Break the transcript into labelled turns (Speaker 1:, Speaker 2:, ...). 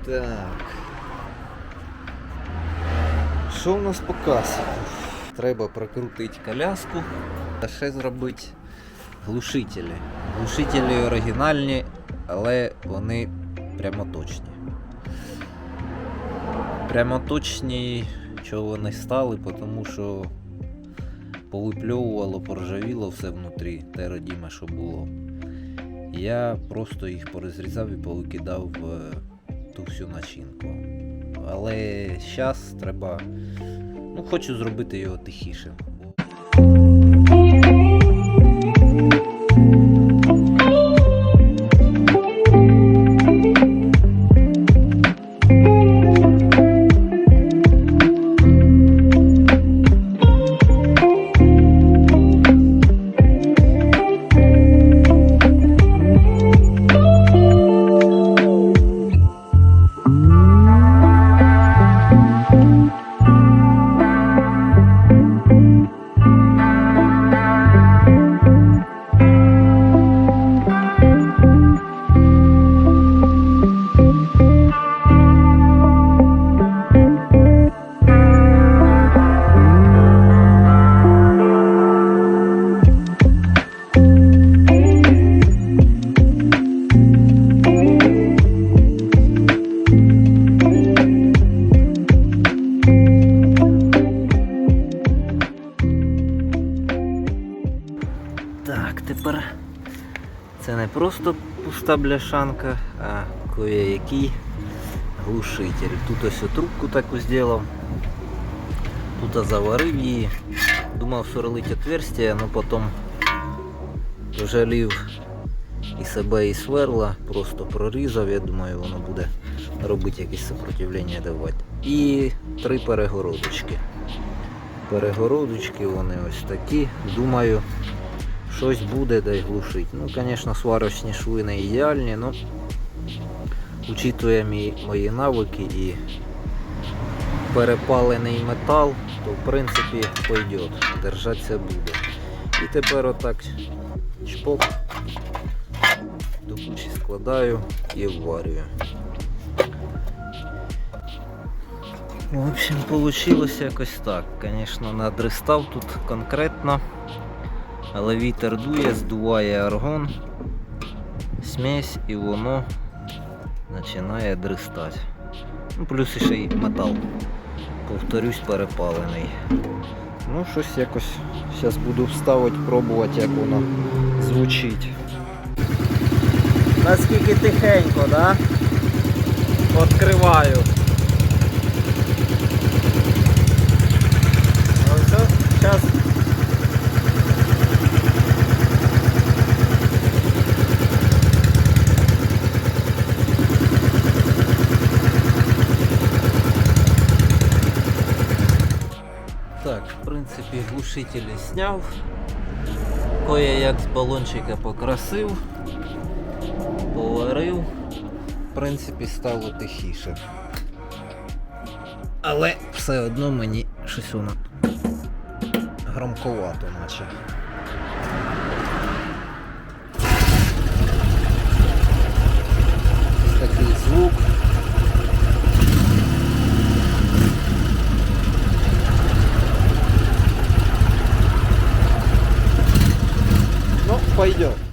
Speaker 1: Так. Що у нас по касі? Треба прокрутити коляску та ще зробити глушителі. Глушителі оригінальні, але вони прямоточні. Прямоточні, чого вони стали, тому що повипльовувало, поржавіло все внутрі, те родіме, що було. Я просто їх порозрізав і повикидав в ту всю начинку. Але зараз треба, хочу зробити його тихішим. Так, тепер це не просто пуста бляшанка, а кое-який глушитель. Тут ось трубку таку зробив, тут заварив її, думав сверлити отверстие, але потім жалів і себе, і сверла, просто прорізав, я думаю, воно буде робити якесь сопротивлення давати. І 3 перегородочки. Перегородочки вони ось такі, думаю, щось буде дай глушить. Звісно, сварочні шви не ідеальні, але учитує мої навики і перепалений метал, то в принципі пойде, держатися буде. І тепер отак чпок, до кучі складаю і вварюю. В общем, получилось якось так. Звісно, надристав тут конкретно. Але вітер дує, здуває аргон, смесь, і воно починає дристати. Плюс ще й метал, повторюсь, перепалений. Щось якось зараз буду вставити, пробувати, як воно звучить. Наскільки тихенько, да? Відкриваю. Зараз. Так, в принципі, глушителі зняв, кое-як з балончика покрасив, поварив, в принципі, стало тихіше. Але все одно мені щось воно громковато наче. Ось такий звук. Пойдет.